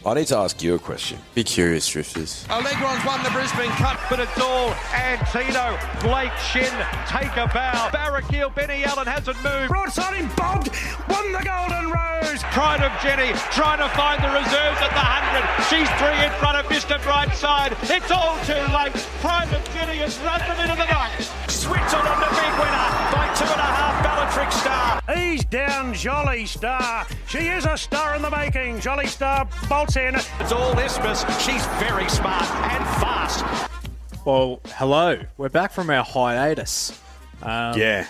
I need to ask you a question. Be curious, Drifters. Allegron's won the Brisbane Cup, but it's all Antino. Blake Shin, take a bow. Barraquil, Benny Allen hasn't moved. Broadside him, bobbed, won the Golden Rose. Pride of Jenny, trying to find the reserves at the 100. She's 3 in front of Mr. Brightside. It's all too late. Pride of Jenny has run them into the night. Switzerland, the big winner by 2.5 Bellatrix Star. He's down, Jolly Star. She is a star in the making. Jolly Star bolts in. It's all Isthmus. She's very smart and fast. Well, hello. We're back from our hiatus. Yeah.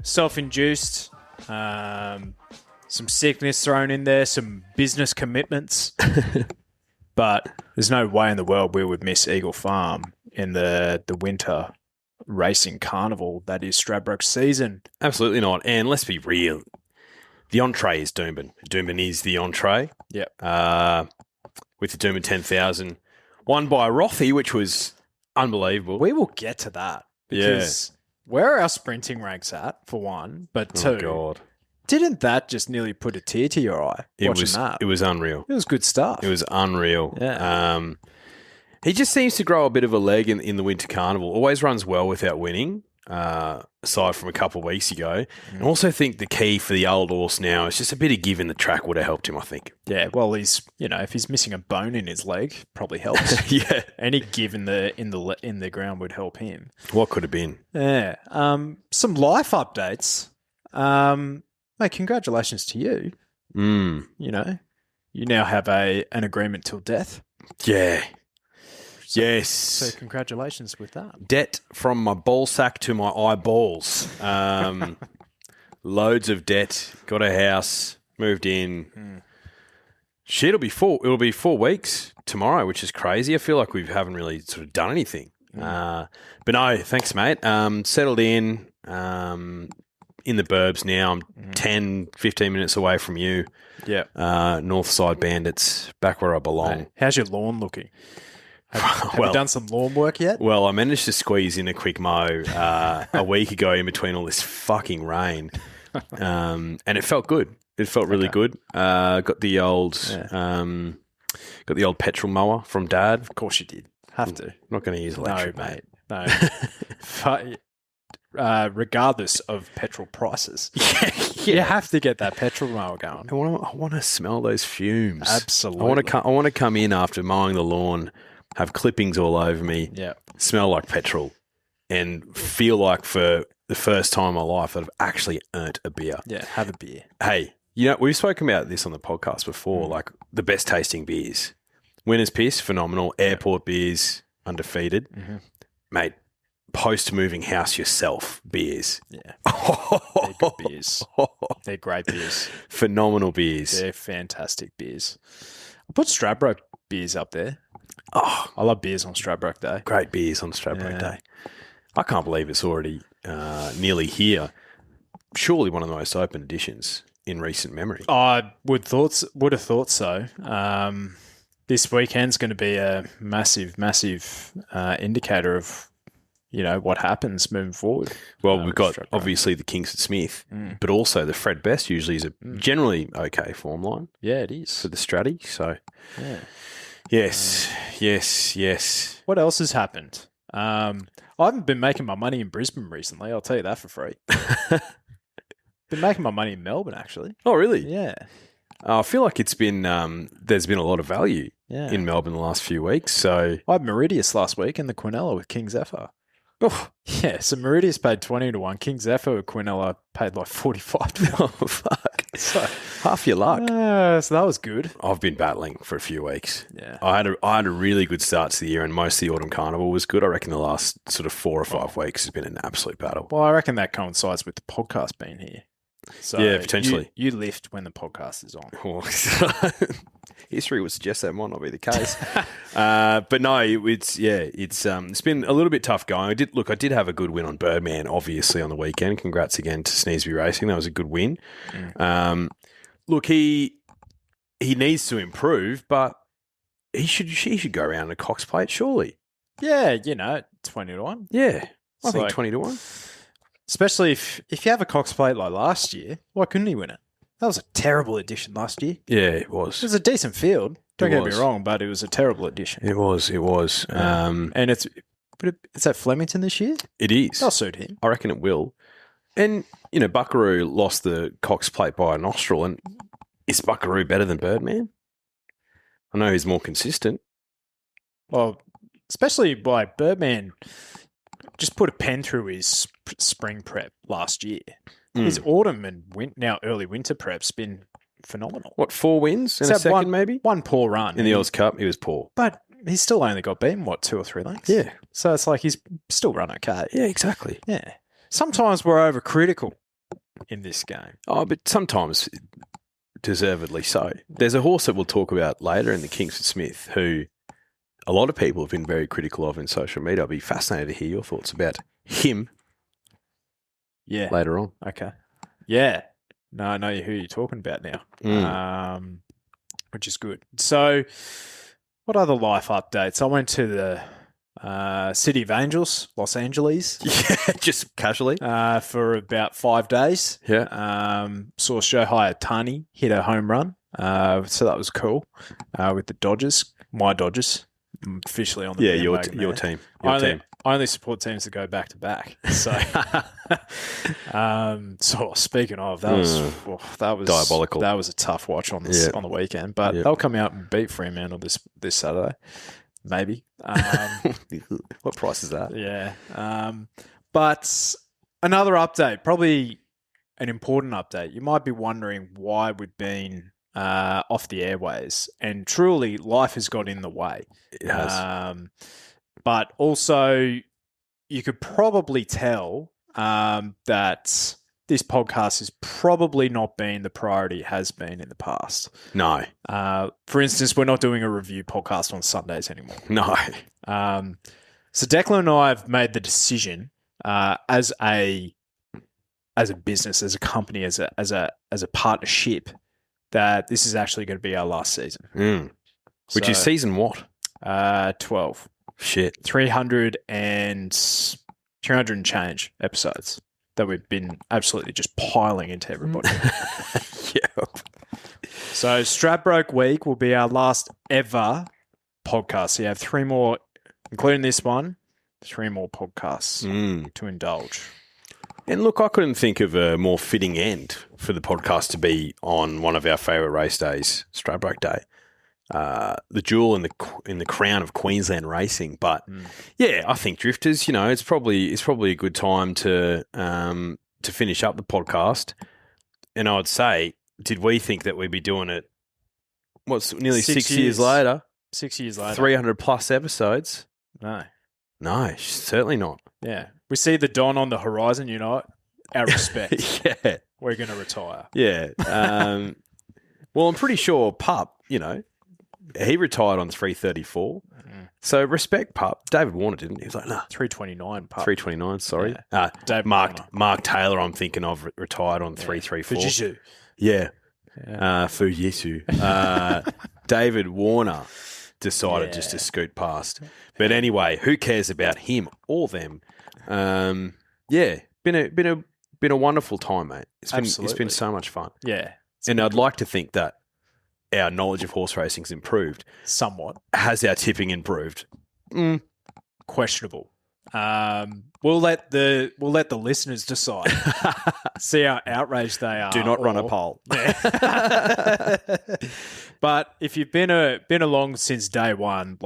Self-induced. Some sickness thrown in there. Some business commitments. But there's no way in the world we would miss Eagle Farm in the winter racing carnival that is Stradbroke season. Absolutely not. And let's be real. The entree is Doomben. Doomben is the entree. Yep. With the Doomben 10,000. Won by Rothy, which was unbelievable. We will get to that. Because where are our sprinting ranks at, for one? But two, Oh, God. didn't that just nearly put a tear to your eye watching that? It was unreal. It was good stuff. It was unreal. Yeah. He just seems to grow a bit of a leg in the Winter Carnival. Always runs well without winning, aside from a couple of weeks ago. And I also think the key for the old horse now is just a bit of give in the track would have helped him, I think. Yeah, well, he's if he's missing a bone in his leg, probably helps. Yeah. Any give in the ground would help him. What could have been? Yeah. Some life updates. Mate, congratulations to you. You now have an agreement till death. Yeah. Yes. So congratulations with that. Debt from my ball sack to my eyeballs. Loads of debt. Got a house. Moved in. Shit, it'll be 4 weeks tomorrow, which is crazy. I feel like we haven't really sort of done anything. But no, thanks, mate. Settled in the burbs now. I'm 10, 15 minutes away from you. Yeah. Northside Bandits, back where I belong. Hey, how's your lawn looking? Have you done some lawn work yet? Well, I managed to squeeze in a quick mow a week ago in between all this fucking rain, and it felt good. It felt really good. Got the old petrol mower from Dad. Of course you did. Have to. Not going to use electric, No, mate. No. Regardless of petrol prices, you have to get that petrol mower going. I want to smell those fumes. Absolutely. I want to come in after mowing the lawn, have clippings all over me, smell like petrol, and feel like for the first time in my life that I've actually earned a beer. Yeah, have a beer. Hey, we've spoken about this on the podcast before, like the best tasting beers. Winner's Piss, phenomenal. Airport beers, undefeated. Mate, post-moving house yourself beers. Yeah. They're good beers. They're great beers. Phenomenal beers. They're fantastic beers. I put Stradbroke beers up there. Oh, I love beers on Stradbroke Day. great beers on Stradbroke Day. I can't believe it's already nearly here. Surely one of the most open editions in recent memory. I would have thought so. This weekend's going to be a massive indicator of what happens moving forward. Well, we've got obviously the Kingsford Smith, but also the Fred Best usually is a generally okay form line. Yeah, it is. For the Stratty. So, yes. What else has happened? I haven't been making my money in Brisbane recently. I'll tell you that for free. Been making my money in Melbourne, actually. Oh, really? Yeah. I feel like it's been there's been a lot of value in Melbourne the last few weeks. So I had Meridius last week in the Quinella with King Zephyr. Oh, yeah. So Meridius paid 20 to 1. King Zephyr with Quinella paid like 45 to 1. oh, fuck. So half your luck. So that was good. I've been battling for a few weeks. Yeah. I had a really good start to the year, and most of the autumn carnival was good. I reckon the last sort of 4 or 5 weeks has been an absolute battle. Well, I reckon that coincides with the podcast being here. So yeah, potentially. You lift when the podcast is on. History would suggest that might not be the case. But no, it's been a little bit tough going. I did have a good win on Birdman, obviously, on the weekend. Congrats again to Sneesby Racing. That was a good win. Look, he needs to improve, but he should go around in a Cox plate, surely. Yeah, 20 to 1. Yeah. I think 20 to 1. Especially if you have a Cox plate like last year, why couldn't he win it? That was a terrible addition last year. Yeah, it was. It was a decent field. Don't get me wrong, but it was a terrible addition. It was. And it's at Flemington this year? It is. That'll suit him. I reckon it will. And, Buckaroo lost the Cox Plate by a nostril. And is Buckaroo better than Birdman? I know he's more consistent. Well, especially like Birdman just put a pen through his spring prep last year. His autumn and now early winter prep's been phenomenal. What, 4 wins in a second maybe? One poor run. In the Oz Cup, he was poor. But he's still only got beaten, 2 or 3 lengths? Yeah. So it's like he's still run okay. Yeah, exactly. Yeah. Sometimes we're overcritical in this game. Oh, but sometimes deservedly so. There's a horse that we'll talk about later in the Kingsford Smith who a lot of people have been very critical of in social media. I'll be fascinated to hear your thoughts about him later on. Okay. Yeah. No, I know who you're talking about now, which is good. So what other life updates? I went to the City of Angels, Los Angeles. Yeah, just casually. For about 5 days. Yeah. Saw Shohei Ohtani hit a home run. So that was cool. With the Dodgers, my Dodgers. I'm officially on the your team. I only support teams that go back to back. So, so speaking of, that was diabolical. That was a tough watch on the weekend. But they'll come out and beat Fremantle this Saturday, maybe. What price is that? Yeah. But another update, probably an important update. You might be wondering why we've been off the airways, and truly, life has got in the way. It has. But also, you could probably tell that this podcast has probably not been the priority it has been in the past. No. For instance, we're not doing a review podcast on Sundays anymore. No. So Declan and I have made the decision as a business, as a company, as a partnership, that this is actually going to be our last season. Which is season what? 12. Shit. 300 and change episodes that we've been absolutely just piling into everybody. Yeah. So Stradbroke Week will be our last ever podcast. So you have 3 more, including this one, 3 more podcasts to indulge. And look, I couldn't think of a more fitting end for the podcast to be on one of our favourite race days, Stradbroke Day. The jewel in the crown of Queensland racing. But yeah, I think Drifters, it's probably a good time to finish up the podcast. And I would say, did we think that we'd be doing it? What's nearly 6 years later? 6 years later, 300 plus episodes. No, certainly not. Yeah, we see the dawn on the horizon. Our respect. Yeah, we're going to retire. Yeah. Well, I'm pretty sure Pup, he retired on 334. So respect Pup. David Warner didn't. He was like, nah. 329 Pup. 329, sorry. Yeah. Mark Taylor, I'm thinking of, retired on 334. Fujitsu. Yeah. Fujitsu. David Warner decided just to scoot past. But anyway, who cares about him or them? Yeah, been a wonderful time, mate. It's been so much fun. Yeah. And I'd like to think that our knowledge of horse racing's improved. Somewhat. Has our tipping improved? Questionable. We'll let the listeners decide. See how outraged they are. Do not run a poll. Yeah. But if you've been along since day one,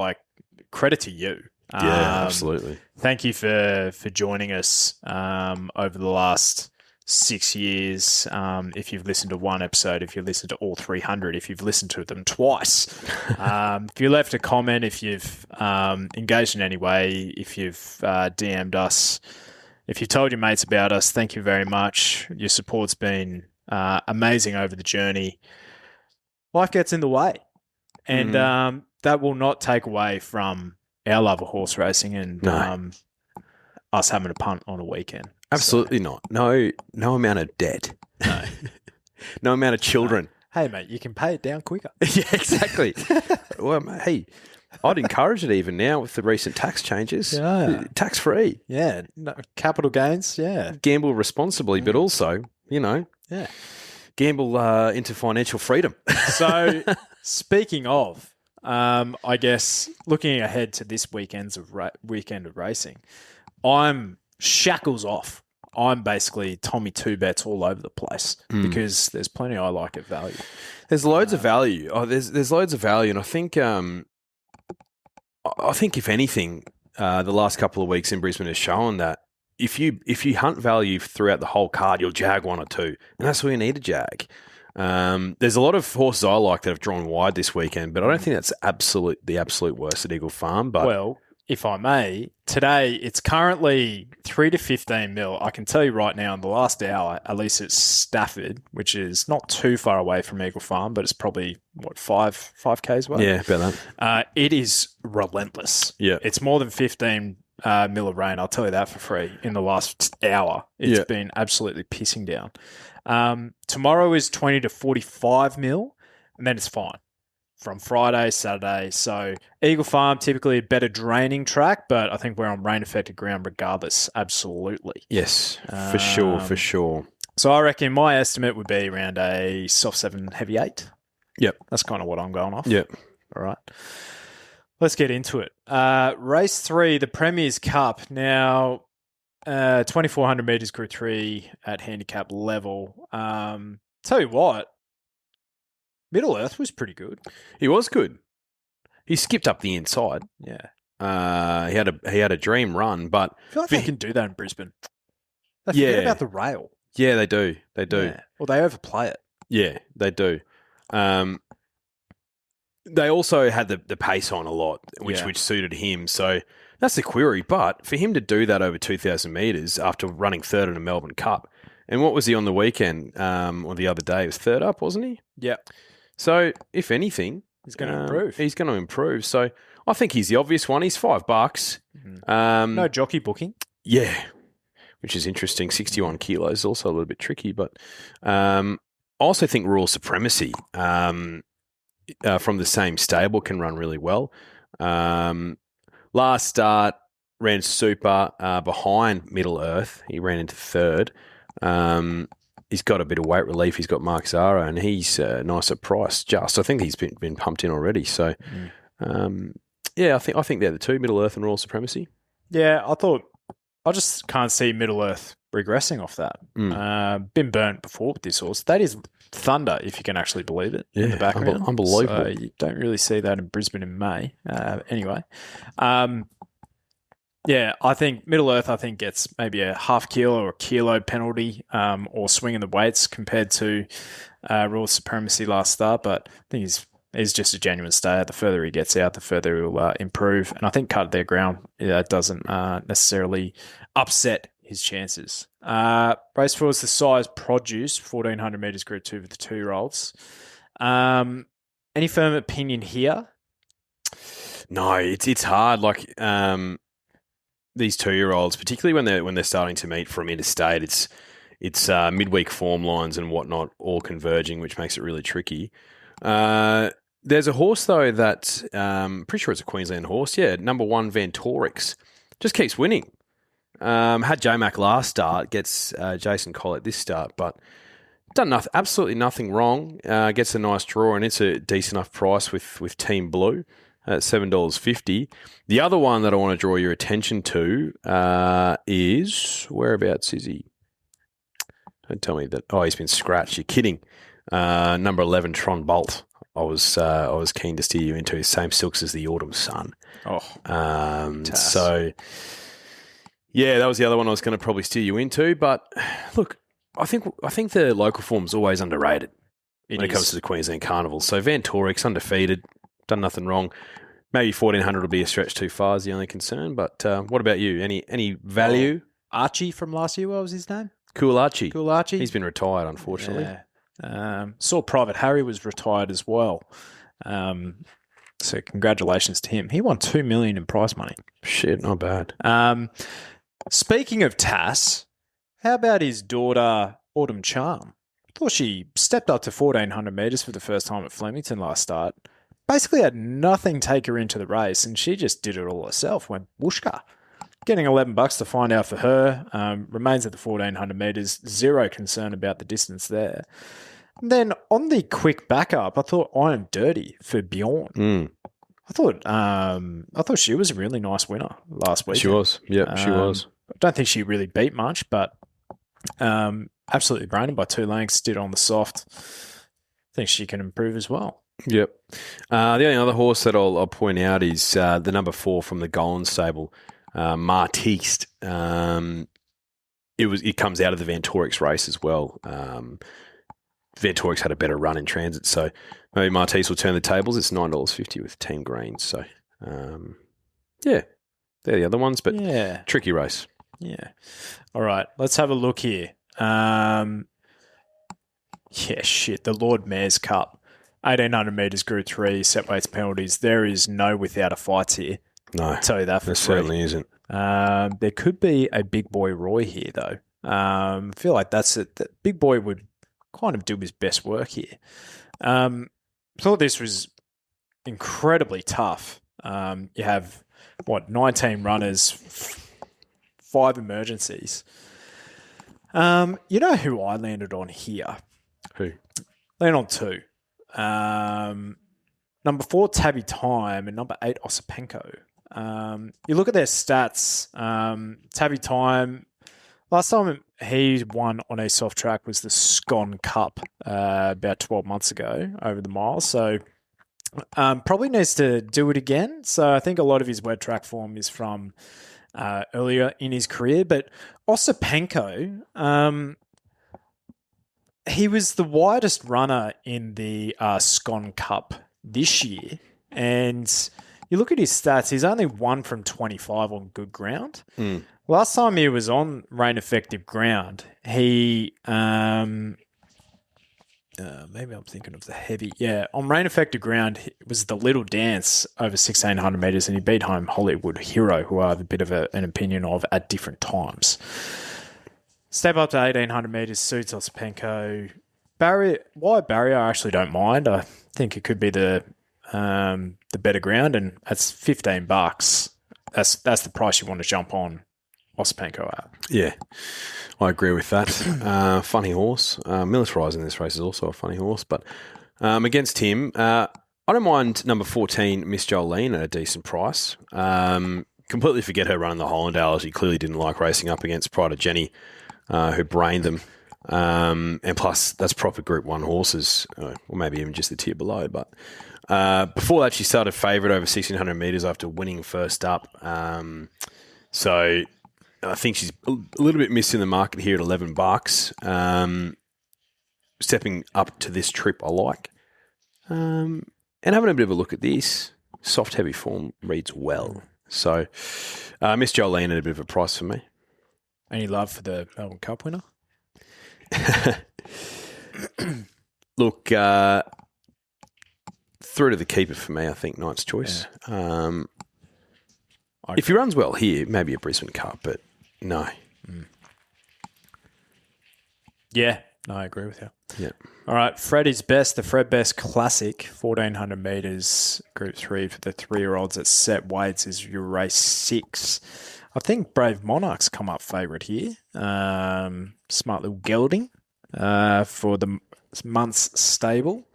credit to you. Yeah, absolutely. Thank you for joining us over the last 6 years. If you've listened to one episode, if you've listened to all 300, if you've listened to them twice, if you left a comment, if you've engaged in any way, if you've DM'd us, if you've told your mates about us, thank you very much. Your support's been amazing over the journey. Life gets in the way, and that will not take away from our love of horse racing and us having a punt on a weekend. Absolutely not. No amount of debt. No. No amount of children. Hey, mate, you can pay it down quicker. Yeah, exactly. Well, hey, I'd encourage it even now with the recent tax changes. Yeah. Tax-free. Yeah. No, capital gains, yeah. Gamble responsibly, but also, gamble into financial freedom. So, speaking of I guess looking ahead to this weekend of racing, I'm shackles off. I'm basically Tommy Two Bets all over the place because there's plenty I like at value. There's loads of value. There's loads of value, and I think if anything, the last couple of weeks in Brisbane has shown that if you hunt value throughout the whole card, you'll jag one or two, and that's where you need a jag. There's a lot of horses I like that have drawn wide this weekend, but I don't think that's the absolute worst at Eagle Farm. But well, if I may, today it's currently 3 to 15 mil. I can tell you right now in the last hour, at least it's Stafford, which is not too far away from Eagle Farm, but it's probably, 5 Ks away? Yeah, about that. It is relentless. Yeah. It's more than 15 mil of rain, I'll tell you that for free, in the last hour. It's been absolutely pissing down. Tomorrow is 20 to 45 mil, and then it's fine. From Friday, Saturday. So Eagle Farm, typically a better draining track, but I think we're on rain-affected ground regardless. Absolutely. Yes, for sure. So I reckon my estimate would be around a soft 7, heavy 8. Yep. That's kind of what I'm going off. Yep. All right. Let's get into it. Race 3, the Premier's Cup. Now, 2,400 metres Group 3 at handicap level. Tell you what, Middle Earth was pretty good. He was good. He skipped up the inside. Yeah. He had a dream run, but I feel like they can do that in Brisbane. They forget about the rail. Yeah, they do. They do. Yeah. Or they overplay it. Yeah, they do. They also had the pace on a lot, which suited him. So that's the query. But for him to do that over 2,000 metres after running third in a Melbourne Cup, and what was he on the weekend or the other day? He was third up, wasn't he? Yeah. So if anything, he's going to improve. He's going to improve. So I think he's the obvious one. He's $5. No jockey booking. Yeah, which is interesting. 61 kilos is also a little bit tricky, but I also think Royal Supremacy from the same stable can run really well. Last start ran super behind Middle Earth. He ran into third. He's got a bit of weight relief. He's got Mark Zara, and he's nicer price. Just I think he's been pumped in already. So, I think they're the two, Middle Earth and Royal Supremacy. Yeah, I just can't see Middle Earth regressing off that. Been burnt before with this horse. That is thunder, if you can actually believe it. Yeah, in the background. unbelievable. So you don't really see that in Brisbane in May. Anyway. Yeah, I think Middle Earth, gets maybe a half kilo or a kilo penalty or swing in the weights compared to Royal Supremacy last start. But I think he's just a genuine stayer. The further he gets out, the further he'll improve. And I think cut their ground doesn't necessarily upset his chances. Race 4 is the size produce, 1,400 metres Group 2 for the 2-year-olds. Any firm opinion here? No, it's hard. Like these 2-year-olds, particularly when they're starting to meet from interstate, it's midweek form lines and whatnot all converging, which makes it really tricky. There's a horse though that pretty sure it's a Queensland horse. Yeah, number 1 Ventorix just keeps winning. Had J-Mac last start, gets Jason Collett this start, but done absolutely nothing wrong. Gets a nice draw, and it's a decent enough price with Team Blue at $7.50. The other one that I want to draw your attention to is, whereabouts is he? Don't tell me that. Oh, he's been scratched. You're kidding. Number 11, Tron Bolt. I was keen to steer you into his same silks as the Autumn Sun. So yeah, that was the other one I was going to probably steer you into. But look, I think the local form's always underrated when it comes to the Queensland Carnival. So Ventorix, undefeated, done nothing wrong. Maybe 1,400 will be a stretch too far is the only concern. But what about you? Any value? Archie from last year, what was his name? Cool Archie. He's been retired, unfortunately. Yeah. Saw Private Harry was retired as well. So congratulations to him. He won $2 million in prize money. Shit, not bad. Speaking of Tass, how about his daughter, Autumn Charm? I thought she stepped up to 1,400 metres for the first time at Flemington last start. Basically had nothing take her into the race, and she just did it all herself, went whooshka. Getting $11 to find out for her. Remains at the 1,400 metres. Zero concern about the distance there. And then on the quick backup, I thought I Am Dirty for Bjorn. I thought she was a really nice winner last week. She was. Yeah, she was. I don't think she really beat much, but absolutely brilliant by 2 lengths. Did on the soft. I think she can improve as well. Yep. The only other horse that I'll point out is the number 4 from the Golan stable, Martiste. It comes out of the Van Torix race as well. Van Torix had a better run in transit, so maybe Martiste will turn the tables. It's $9.50 with Team Green. So, they're the other ones, but tricky race. Yeah. All right, let's have a look here. The Lord Mayor's Cup. 1,800 metres, Group 3, set weights, penalties. There is no without a fight here. No, I'll tell you that for there free. certainly isn't. There could be a Big Boy Roy here, though. I feel like that's it. That Big Boy would kind of do his best work here. Thought this was incredibly tough. You have, 19 runners, 5 emergencies. You know who I landed on here? Who? Landed on 2. Number 4, Tabby Time, and number 8, Osipenko. You look at their stats. Tabby Time, last time he won on a soft track was the Scone Cup about 12 months ago over the mile. So probably needs to do it again. So I think a lot of his wet track form is from earlier in his career. But Osipenko, he was the widest runner in the Scone Cup this year. And you look at his stats, he's only 1 from 25 on good ground. Last time he was on rain-effective ground, he... maybe I'm thinking of the heavy. Yeah, on rain-effective ground, it was the Little Dance over 1,600 metres, and he beat home Hollywood Hero, who I have a bit of an opinion of at different times. Step up to 1,800 metres, suits Osipenko. Wide barrier, I actually don't mind. I think it could be the better ground, and that's $15. That's the price you want to jump on Osipenko at. Yeah, I agree with that. Funny horse. Militarised in this race is also a funny horse, but against him, I don't mind number 14, Miss Jolene, at a decent price. Completely forget her running the Hollandale. She clearly didn't like racing up against Pride of Jenny, who brained them. And plus, that's proper Group 1 horses, or maybe even just the tier below. But before that, she started favourite over 1,600 metres after winning first up. So I think she's a little bit missed in the market here at $11. Stepping up to this trip, I like. And having a bit of a look at this, soft, heavy form reads well. So Miss Jolene at a bit of a price for me. Any love for the Melbourne Cup winner? Look, through to the keeper for me, I think Knight's Choice. Yeah. If he runs well here, maybe a Brisbane Cup, but no. Yeah, no, I agree with you. Yeah. All right, Freddie's Best, the Fred Best Classic, 1,400 metres, Group 3 for the 3-year-olds at set weights is your race 6. I think Brave Monarchs come up favourite here. Smart little gelding for the month's stable.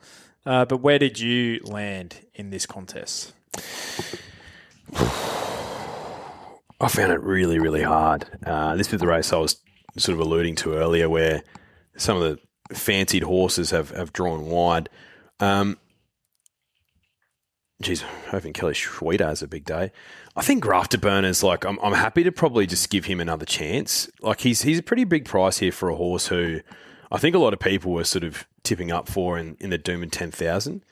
But where did you land in this contest? I found it really, really hard. This was the race I was sort of alluding to earlier where some of the fancied horses have drawn wide. Hoping Kelly Schweida has a big day. I think Afterburner's like, I'm happy to probably just give him another chance. Like he's a pretty big price here for a horse who I think a lot of people were sort of tipping up for in the Doomben 10,000.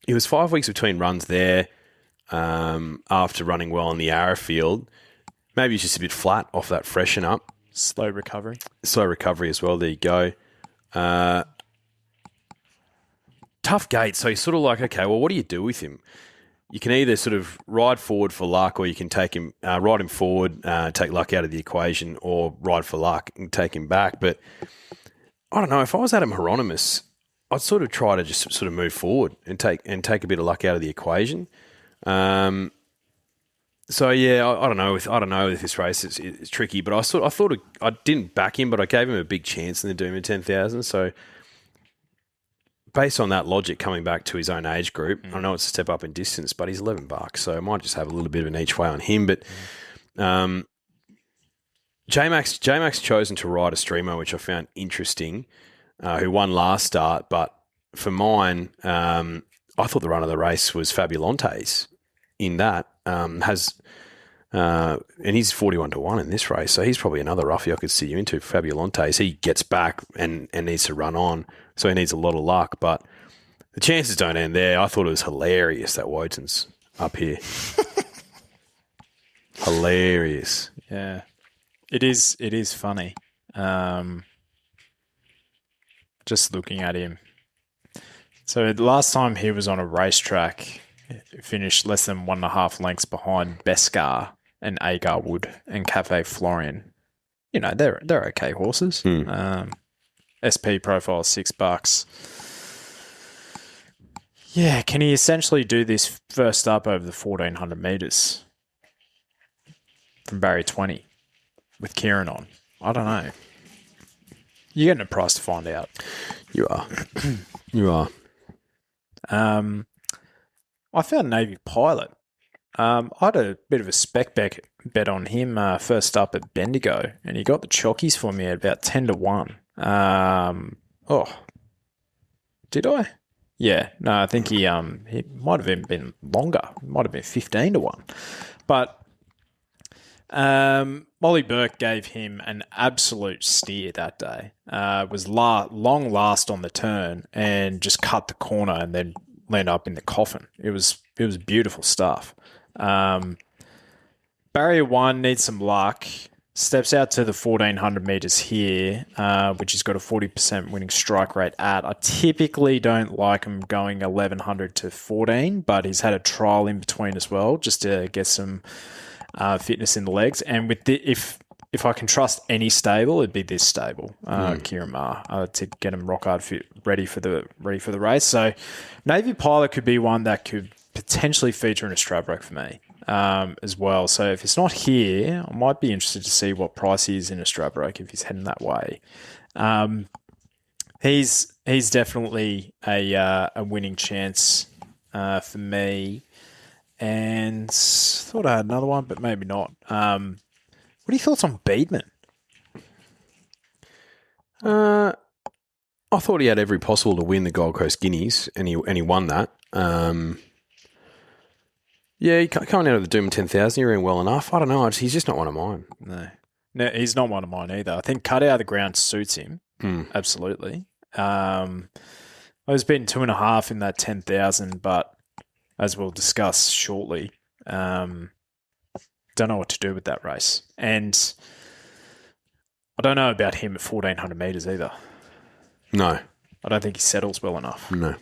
He was 5 weeks between runs there after running well in the Arrowfield. Maybe he's just a bit flat off that freshen up. Slow recovery as well. There you go. Tough gate. So he's sort of like, okay, well, what do you do with him? You can either sort of ride forward for luck, or you can take him, ride him forward, take luck out of the equation, or ride for luck and take him back. But I don't know. If I was Adam Hieronymus, I'd sort of try to just sort of move forward and take a bit of luck out of the equation. So yeah, I don't know. I don't know if this race it's tricky, but I thought I didn't back him, but I gave him a big chance in the Doomben 10,000. So based on that logic, coming back to his own age group, I know it's a step up in distance, but he's $11, so I might just have a little bit of an each way on him. But J-Mac's chosen to ride a streamer, which I found interesting, who won last start, but for mine, I thought the run of the race was Fabulante's in that. And he's 41-1 in this race, so he's probably another roughie I could see you into. Fabulante's, he gets back and needs to run on, so he needs a lot of luck, but the chances don't end there. I thought it was hilarious that Wotan's up here. Hilarious. Yeah. It is funny. Just looking at him. So the last time he was on a racetrack, he finished less than 1.5 lengths behind Beskar and Agarwood and Cafe Florian. You know, they're okay horses. SP profile $6. Yeah, can he essentially do this first up over the 1,400 metres from Barrier 20 with Kieran on? I don't know. You're getting a price to find out. You are. You are. I found Navy Pilot. I had a bit of a spec bet on him first up at Bendigo, and he got the chockies for me at about 10-1. Did I? Yeah, no, I think he might have even been longer. It might have been 15-1. But Molly Burke gave him an absolute steer that day. Was long last on the turn and just cut the corner and then land up in the coffin. It was beautiful stuff. Barrier 1 needs some luck. Steps out to the 1,400 metres here, which he's got a 40% winning strike rate at. I typically don't like him going 1,100 to 14, but he's had a trial in between as well, just to get some fitness in the legs. And with if I can trust any stable, it'd be this stable, Kieran Maher, to get him rock hard fit, ready for the race. So Navy Pilot could be one that could potentially feature in a Stradbroke for me. As well. So if it's not here, I might be interested to see what price he is in a Stradbroke if he's heading that way. He's definitely a winning chance for me. And thought I had another one, but maybe not. What are your thoughts on Beedman? I thought he had every possible to win the Gold Coast Guineas, and he won that. Yeah, coming out of the Doom 10,000, he ran well enough. I don't know. He's just not one of mine. No, he's not one of mine either. I think cut out of the ground suits him. Absolutely. I was betting 2.5 in that 10,000, but as we'll discuss shortly, don't know what to do with that race. And I don't know about him at 1,400 metres either. No. I don't think he settles well enough. No.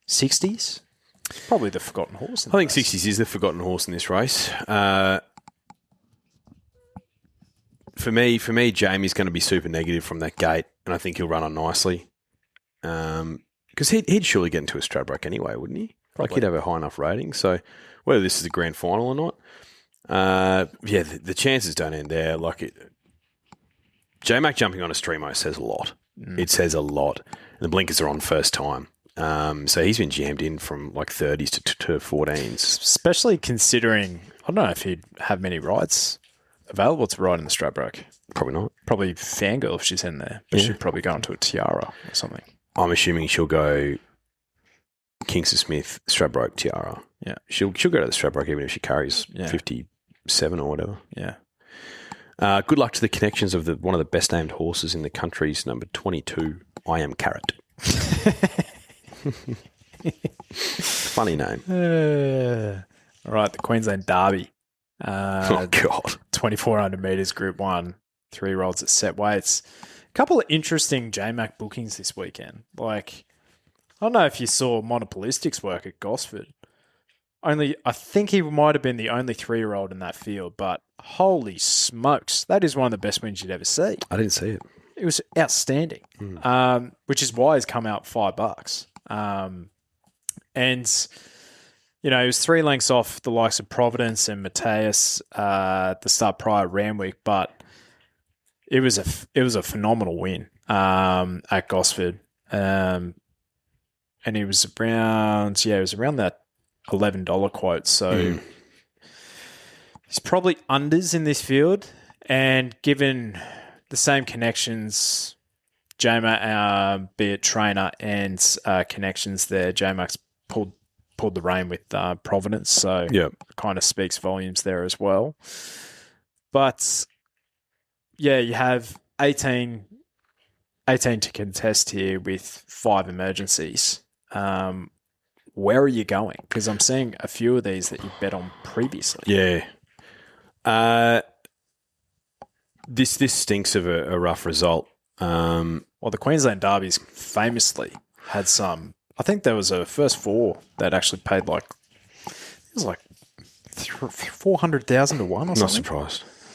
60s? Probably the forgotten horse. I think 60s is the forgotten horse in this race. For me, Jamie's going to be super negative from that gate, and I think he'll run on nicely. Because he'd surely get into a Stradbroke anyway, wouldn't he? Like he'd have a high enough rating. So whether this is a grand final or not, the chances don't end there. Like J-Mac jumping on a Streamo says a lot. It says a lot. And the blinkers are on first time. So he's been jammed in from like 30s to 14s. Especially considering, I don't know if he'd have many rides available to ride in the Stradbroke. Probably not. Probably Fangirl if she's in there. But she'd probably go into a Tiara or something. I'm assuming she'll go Kingsford Smith, Stradbroke, Tiara. Yeah. She'll go to the Stradbroke even if she carries 57 or whatever. Yeah. Good luck to the connections of one of the best named horses in the country's number 22, I Am Carrot. Funny name. All right, the Queensland Derby. Oh, God. 2,400 metres, Group 1, 3-year-olds at set weights. A couple of interesting J-Mac bookings this weekend. Like, I don't know if you saw Monopolistics work at Gosford. I think he might have been the only 3-year-old in that field, but holy smokes, that is one of the best wins you'd ever see. I didn't see it. It was outstanding, which is why he's come out $5. And, you know, he was 3 lengths off the likes of Providence and Mateus at the start prior Randwick, but it was a phenomenal win at Gosford. And he was around that $11 quote. So he's probably unders in this field. And given the same connections, J-Mac, be it trainer and connections there, J-Mac's pulled the rein with Providence. So it kind of speaks volumes there as well. But yeah, you have 18 to contest here with 5 emergencies. Where are you going? Because I'm seeing a few of these that you bet on previously. Yeah. This stinks of a rough result. Well, the Queensland Derbies famously had some. I think there was a first 4 that actually paid it was like 400,000 to 1 or something.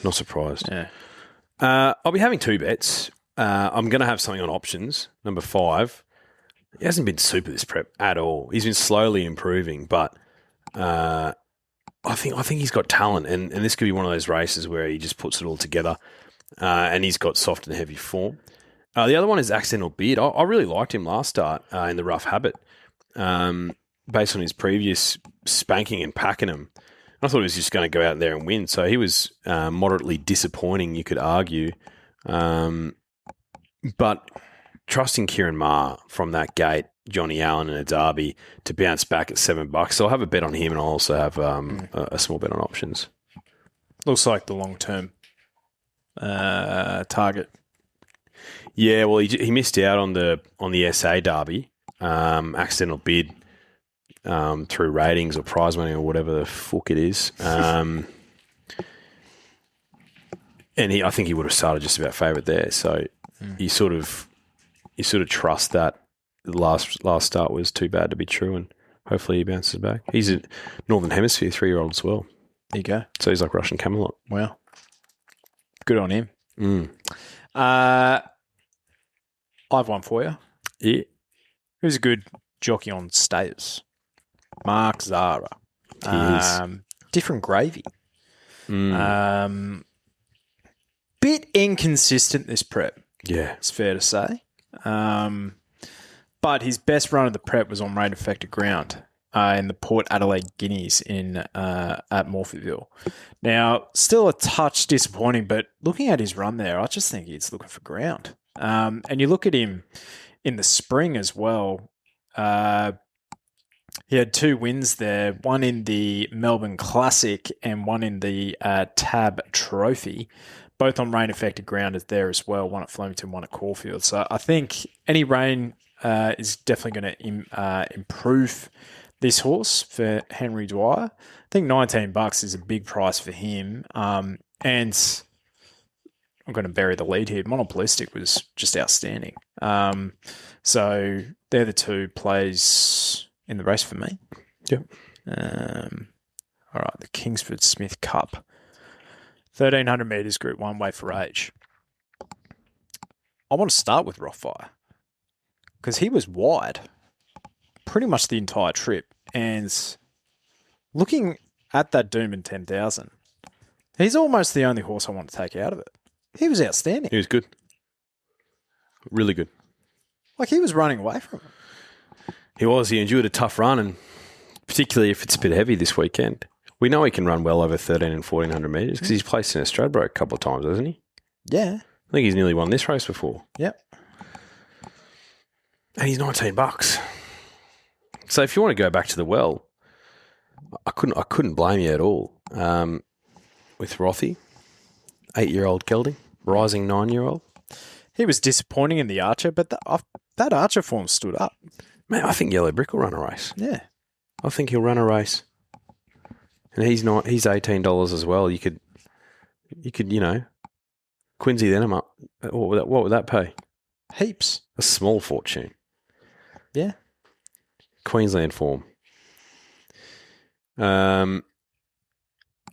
Not surprised. Yeah. I'll be having 2 bets. I'm going to have something on options. Number 5. He hasn't been super this prep at all. He's been slowly improving, but I think he's got talent, and this could be one of those races where he just puts it all together, and he's got soft and heavy form. The other one is Accidental Beard. I really liked him last start in the Rough Habit, based on his previous spanking and packing him. I thought he was just going to go out there and win, so he was moderately disappointing, you could argue. But trusting Kieran Maher from that gate, Johnny Allen in a derby to bounce back at $7. So I'll have a bet on him, and I'll also have a small bet on options. Looks like the long-term target. Yeah, well, he missed out on the SA derby, accidental bid through ratings or prize money or whatever the fuck it is. And I think he would have started just about favourite there. So you sort of trust that the last start was too bad to be true, and hopefully he bounces back. He's a Northern Hemisphere 3-year-old as well. There you go. So he's like Russian Camelot. Wow. Good on him. I have one for you. Yeah. Who's a good jockey on status? Mark Zara. He is. Different gravy. Bit inconsistent this prep. Yeah. It's fair to say. But his best run of the prep was on rain-affected ground in the Port Adelaide Guineas at Morphettville. Now, still a touch disappointing, but looking at his run there, I just think he's looking for ground. And you look at him in the spring as well. He had 2 wins there, one in the Melbourne Classic and one in the Tab Trophy, both on rain-affected ground there as well, one at Flemington, one at Caulfield. So I think any rain is definitely going to improve this horse for Henry Dwyer. I think $19 is a big price for him. And I'm going to bury the lead here. Monopolistic was just outstanding. So they're the 2 plays in the race for me. Yep. All right, the Kingsford Smith Cup. 1,300 metres Group 1 weight for age. I want to start with Rothfire because he was wide pretty much the entire trip. And looking at that Doomben 10,000, he's almost the only horse I want to take out of it. He was outstanding. He was good. Really good. Like, he was running away from him. He was. He endured a tough run, and particularly if it's a bit heavy this weekend. We know he can run well over 1,300 and 1,400 metres because he's placed in a Stradbroke a couple of times, hasn't he? Yeah. I think he's nearly won this race before. Yep. And he's $19. So if you want to go back to the well, I couldn't blame you at all. With Rothy, 8-year-old gelding, rising 9-year-old. He was disappointing in the Archer, but that Archer form stood up. Man, I think Yellow Brick will run a race. Yeah. I think he'll run a race. And he's $18 as well. You could, Quincy then him up. What would that pay? Heaps. A small fortune. Yeah. Queensland form. I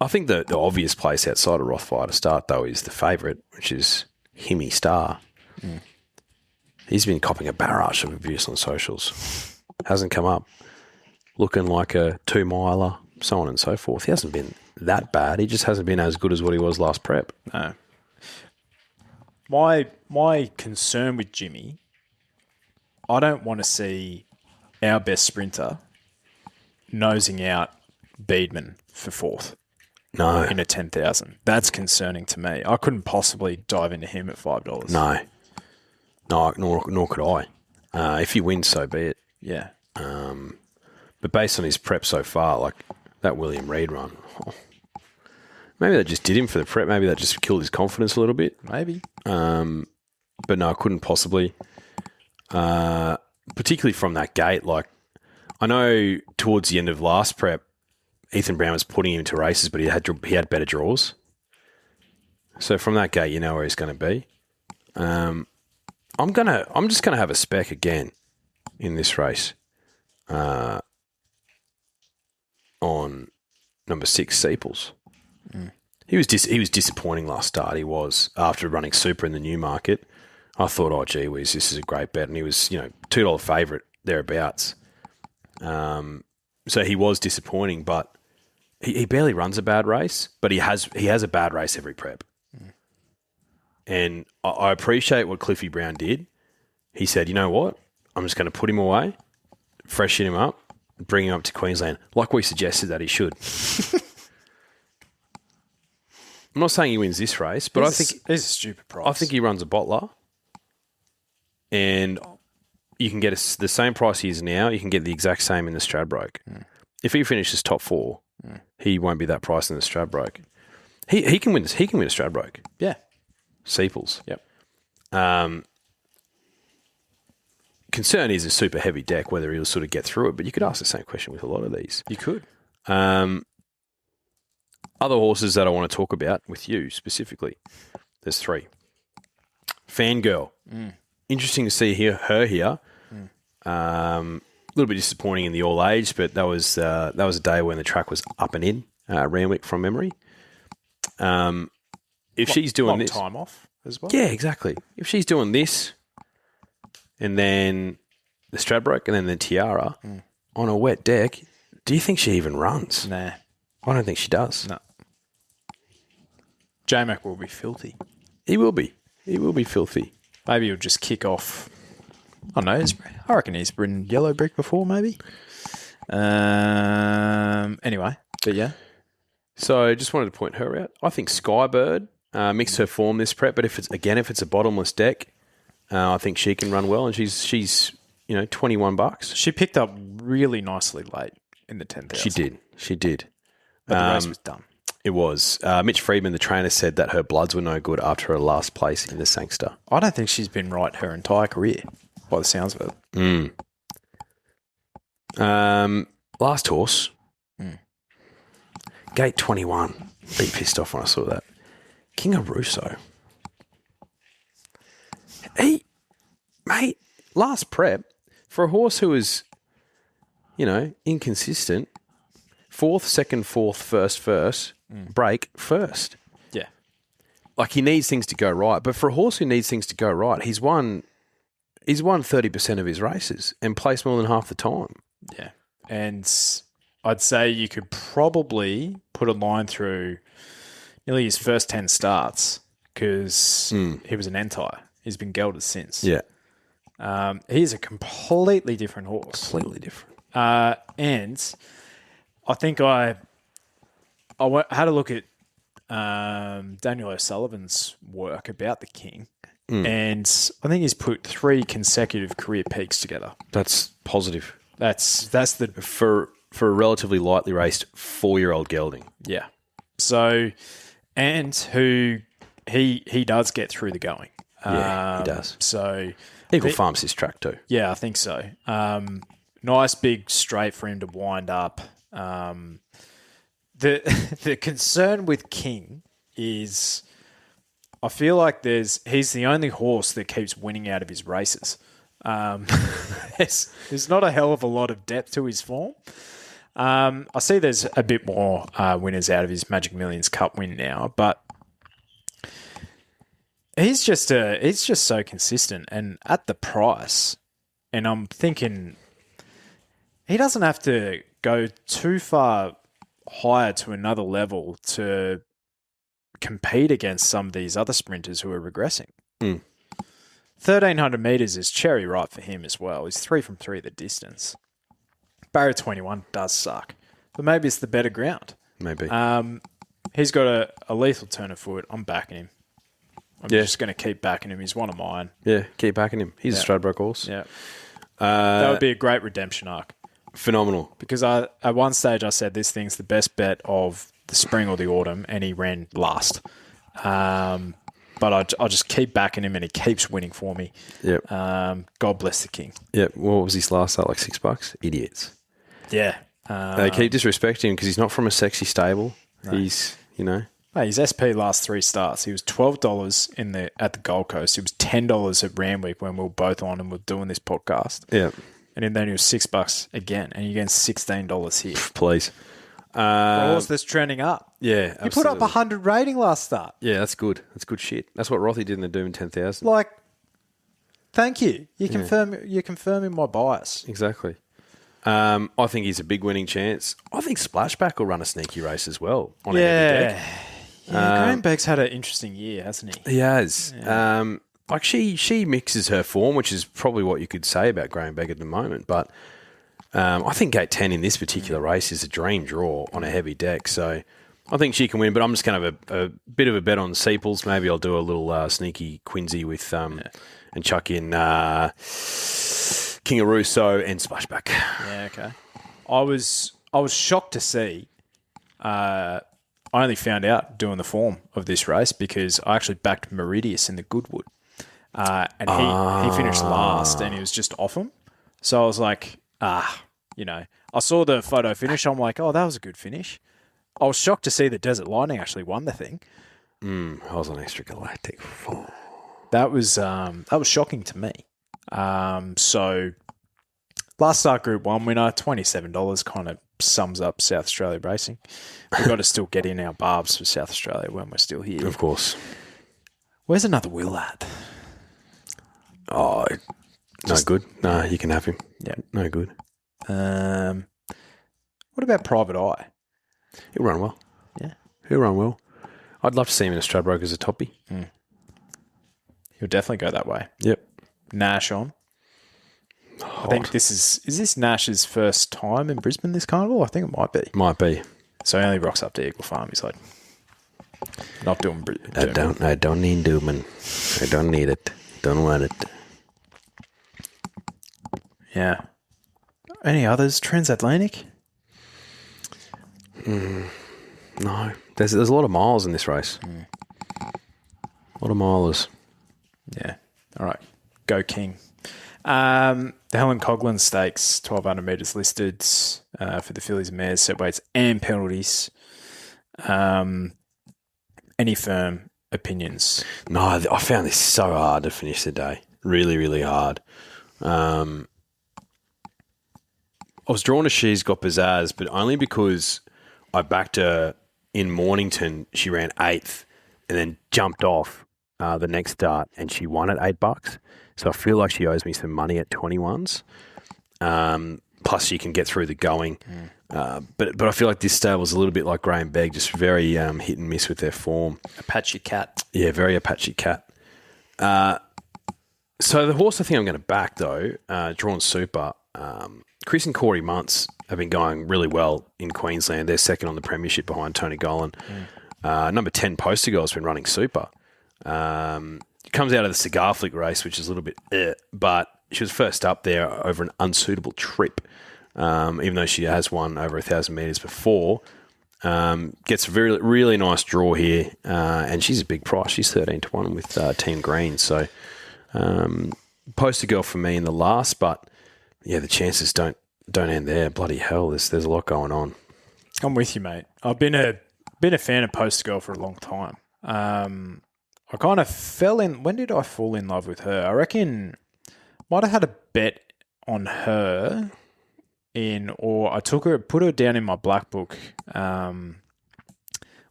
think the obvious place outside of Rothfire to start, though, is the favourite, which is Himmy Star. Mm. He's been copping a barrage of abuse on socials. Hasn't come up. Looking like a 2-miler, so on and so forth. He hasn't been that bad. He just hasn't been as good as what he was last prep. No. My concern with Jimmy I don't want to see our best sprinter nosing out Beedman for fourth. No. In a 10,000. That's concerning to me. I couldn't possibly dive into him at $5. No, nor could I. If he wins, so be it. Yeah. But based on his prep so far, like that William Reid run, maybe that just did him for the prep. Maybe that just killed his confidence a little bit. Maybe. But no, I couldn't possibly. Particularly from that gate. Like, I know towards the end of last prep, Ethan Brown was putting him into races, but he had better draws. So from that gate, you know where he's going to be. I'm just gonna have a spec again in this race. On number 6, Seeples. He was disappointing last start. He was, after running super in the Newmarket. I thought, oh gee whiz, this is a great bet, and he was $2 favourite thereabouts. So he was disappointing, but. He barely runs a bad race, but he has a bad race every prep. And I appreciate what Cliffy Brown did. He said, you know what? I'm just going to put him away, freshen him up, bring him up to Queensland, like we suggested that he should. I'm not saying he wins this race, but I think it's a stupid price. I think he runs a bottler, and you can get the same price he is now. You can get the exact same in the Stradbroke. If he finishes top 4, he won't be that price in the Stradbroke. He can win this. He can win a Stradbroke. Yeah. Seeples. Yep. Concern is a super heavy deck, whether he'll sort of get through it. But you could ask the same question with a lot of these. You could. Other horses that I want to talk about with you specifically. There's 3. Fangirl. Interesting to see her here. A little bit disappointing in the all age, but that was a day when the track was up and in Randwick from memory. If she's doing this, time off as well. Yeah, exactly. If she's doing this, and then the Stradbroke, and then the Tiara on a wet deck, do you think she even runs? Nah, I don't think she does. No. J-Mac will be filthy. He will be. He will be filthy. Maybe he'll just kick off. I don't know. I reckon he's ridden Yellow Brick before, maybe. Anyway, but yeah. So I just wanted to point her out. I think Skybird mixed her form this prep, but if it's a bottomless deck, I think she can run well, and she's $21. She picked up really nicely late in the 10,000. She did. But the race was done. It was. Mitch Friedman, the trainer, said that her bloods were no good after her last place in the Sangster. I don't think she's been right her entire career, by the sounds of it. Last horse. Gate 21. Be pissed off when I saw that. King of Russo. Mate, last prep, for a horse who was, inconsistent, 4th, 2nd, 4th, 1st, break first. Yeah. Like, he needs things to go right. But for a horse who needs things to go right, he's won 30% of his races and placed more than half the time. Yeah. And I'd say you could probably put a line through nearly his first 10 starts because he was an entire. He's been gelded since. Yeah. He's a completely different horse. Completely different. And I think I had a look at Daniel O'Sullivan's work about the King, and I think he's put 3 consecutive career peaks together. That's positive. That's the For a relatively lightly raced 4-year-old gelding. Yeah. So, and who he does get through the going. Yeah, he does. So Eagle Farms his track too. Yeah, I think so. Nice big straight for him to wind up. The concern with King is I feel like he's the only horse that keeps winning out of his races. There's not a hell of a lot of depth to his form. I see there's a bit more winners out of his Magic Millions Cup win now, but he's just so consistent and at the price. And I'm thinking he doesn't have to go too far higher to another level to compete against some of these other sprinters who are regressing. 1,300 metres is cherry ripe for him as well. He's 3 from 3 at the distance. Barrier 21 does suck, but maybe it's the better ground. Maybe. He's got a lethal turn of foot. I'm backing him. I'm just going to keep backing him. He's one of mine. Yeah, keep backing him. He's a Stradbroke horse. Yeah. That would be a great redemption arc. Phenomenal. Because at one stage I said this thing's the best bet of the spring or the autumn, and he ran last. But I'll just keep backing him, and he keeps winning for me. Yep. God bless the king. Yep. What was his last start? Like $6? Idiots. Yeah. They keep disrespecting him because he's not from a sexy stable. No. He's, Hey, his SP last 3 starts. He was $12 at the Gold Coast. He was $10 at Randwick when we were both on and we were doing this podcast. Yeah. And then he was $6 again, and you're getting $16 here. Please. Horse that's trending up. Yeah, absolutely. He put up 100 rating last start. Yeah, that's good. That's good shit. That's what Rothy did in the Doom 10,000. Like, thank you. You're confirming my bias. Exactly. I think he's a big winning chance. I think Splashback will run a sneaky race as well on a heavy deck. Yeah, Graham Begg's had an interesting year, hasn't he? He has. Yeah. Like she mixes her form, which is probably what you could say about Graham Begg at the moment. But I think gate 10 in this particular race is a dream draw on a heavy deck. So I think she can win. But I'm just going to have a bit of a bet on Seeples. Maybe I'll do a little sneaky Quincy with and chuck in King of Russo and Splashback. Yeah, okay. I was shocked to see. I only found out doing the form of this race because I actually backed Meridius in the Goodwood. And he finished last and he was just off him. So I was like, I saw the photo finish. I'm like, oh, that was a good finish. I was shocked to see that Desert Lightning actually won the thing. I was on Extra Galactic. That was shocking to me. So last start Group 1 winner, $27 kind of sums up South Australia racing. We've got to still get in our barbs for South Australia when we're still here. Of course. Where's another Will at? Oh, no good. No, you can have him. Yeah. No good. What about Private Eye? He'll run well. Yeah. He'll run well. I'd love to see him in a Stradbroke as a toppy. He'll definitely go that way. Yep. Nash on. I think this is this Nash's first time in Brisbane this carnival? I think it might be. Might be. So he only rocks up to Eagle Farm. He's like, not doing I don't need Doomman. I don't need it. Don't want it. Yeah. Any others? Transatlantic? No. There's a lot of miles in this race. A lot of milers. Yeah. All right. Go King. The Helen Coghlan Stakes, 1,200 metres listed for the fillies and mares, set weights and penalties. Any firm opinions? No, I found this so hard to finish the day. Really, really hard. I was drawn to She's Got Pizzazz, but only because I backed her in Mornington. She ran 8th and then jumped off the next start, and she won at $8. So I feel like she owes me some money at 21s. Plus, she can get through the going. But I feel like this stable's a little bit like Graham Begg, just very hit and miss with their form. Apache Cat. Yeah, very Apache Cat. So the horse I think I'm going to back, though, Drawn Super, Chris and Corey Muntz have been going really well in Queensland. They're second on the premiership behind Tony Gollan. Number 10, Poster Girl, has been running super. Comes out of the Cigar Flick race, which is a little bit but she was first up there over an unsuitable trip, even though she has won over 1,000 metres before. Gets a very, really nice draw here, and she's a big price. She's 13-1 with Team Green. So Poster Girl for me in the last, but yeah, the chances don't end there. Bloody hell, there's a lot going on. I'm with you, mate. I've been a fan of Poster Girl for a long time. I kind of fell in. When did I fall in love with her? I reckon might have had a bet on her or I put her down in my black book when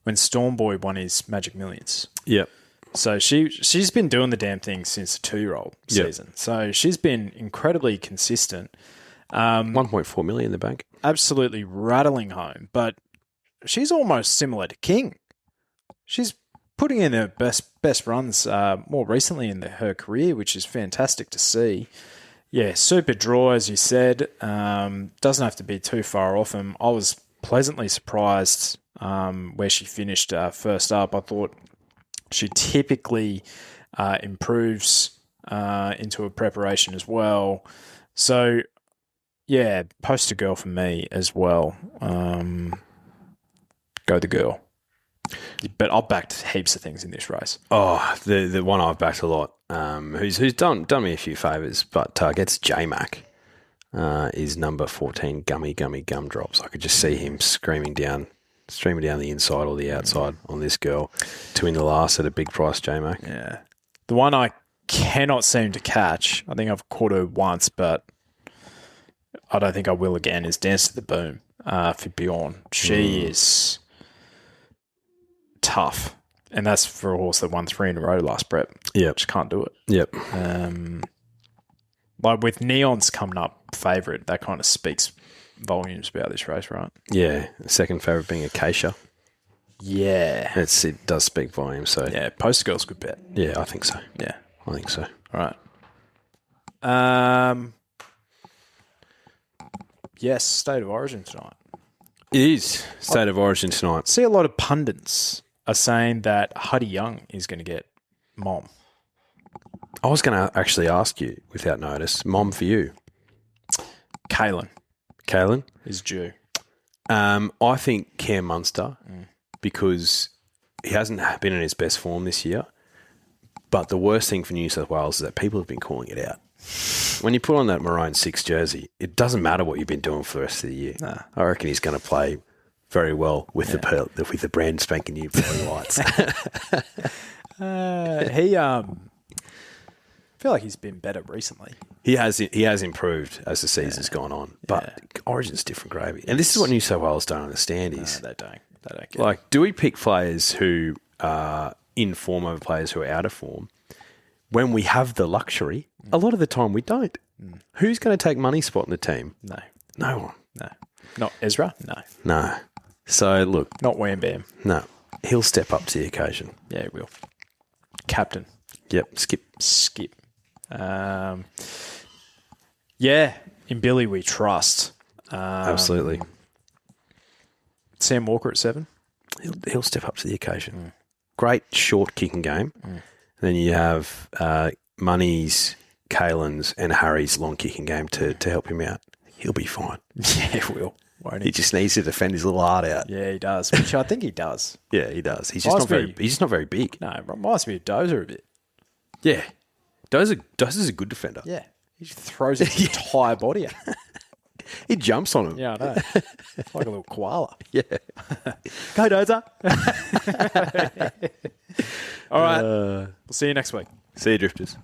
Stormboy won his Magic Millions. Yep. So she's been doing the damn thing since the 2-year-old season. Yep. So she's been incredibly consistent. 1.4 million in the bank. Absolutely rattling home, but she's almost similar to King. She's putting in her best runs more recently in her career, which is fantastic to see. Yeah, super draw, as you said. Doesn't have to be too far off him. I was pleasantly surprised where she finished first up. I thought she typically improves into a preparation as well. So, yeah, poster girl for me as well. Go the girl. But I've backed heaps of things in this race. Oh, the one I've backed a lot, who's done me a few favours, but gets J-Mac, is number 14, Gummy Gumdrops. I could just see him streaming down the inside or the outside on this girl to win the last at a big price, J-Mac. Yeah. The one I cannot seem to catch, I think I've caught her once, but I don't think I will again, is Dance to the Boom for Bjorn. She is tough. And that's for a horse that won 3 in a row last prep. Yep. Just can't do it. Yep. Like with Neon's coming up favourite, that kind of speaks volumes about this race, right? Yeah. Second favourite being Acacia. Yeah. It does speak volumes. So Yeah, Poster Girl's a good bet. yeah, I think so. Yeah. I think so. All right. Yes, State of Origin tonight. It is State of Origin tonight. See a lot of pundits are saying that Huddy Young is going to get Mom. I was going to actually ask you, without notice, Mom for you. Kalen is due. I think Cam Munster, because he hasn't been in his best form this year, but the worst thing for New South Wales is that people have been calling it out. When you put on that maroon 6 jersey, it doesn't matter what you've been doing for the rest of the year. Nah. I reckon he's going to play very well with the brand spanking new pearly whites. I feel like he's been better recently. He has improved as the season's gone on, but Origin's different gravy. And this is what New South Wales don't understand is They don't get like, do we pick players who are in form over players who are out of form? When we have the luxury, a lot of the time we don't. Who's going to take money's spot in the team? No. No one. No. Not Ezra? No. No. So, look. Not Wham Bam. No. He'll step up to the occasion. Yeah, he will. Captain. Yep. Skip. Yeah, in Billy we trust. Absolutely. Sam Walker at 7. He'll step up to the occasion. Great short kicking game. Then you have Money's, Kalen's and Harry's long kicking game to help him out. He'll be fine. Yeah, he will. Won't he? He just needs to defend his little heart out. Yeah, he does, which I think he does. Yeah, he does. He's just not very big. No, it reminds me of Dozer a bit. Yeah. Dozer's a good defender. Yeah. He just throws his entire body out. He jumps on him. Yeah, I know. It's like a little koala. Yeah. Go, Dozer. All right. We'll see you next week. See you, Drifters.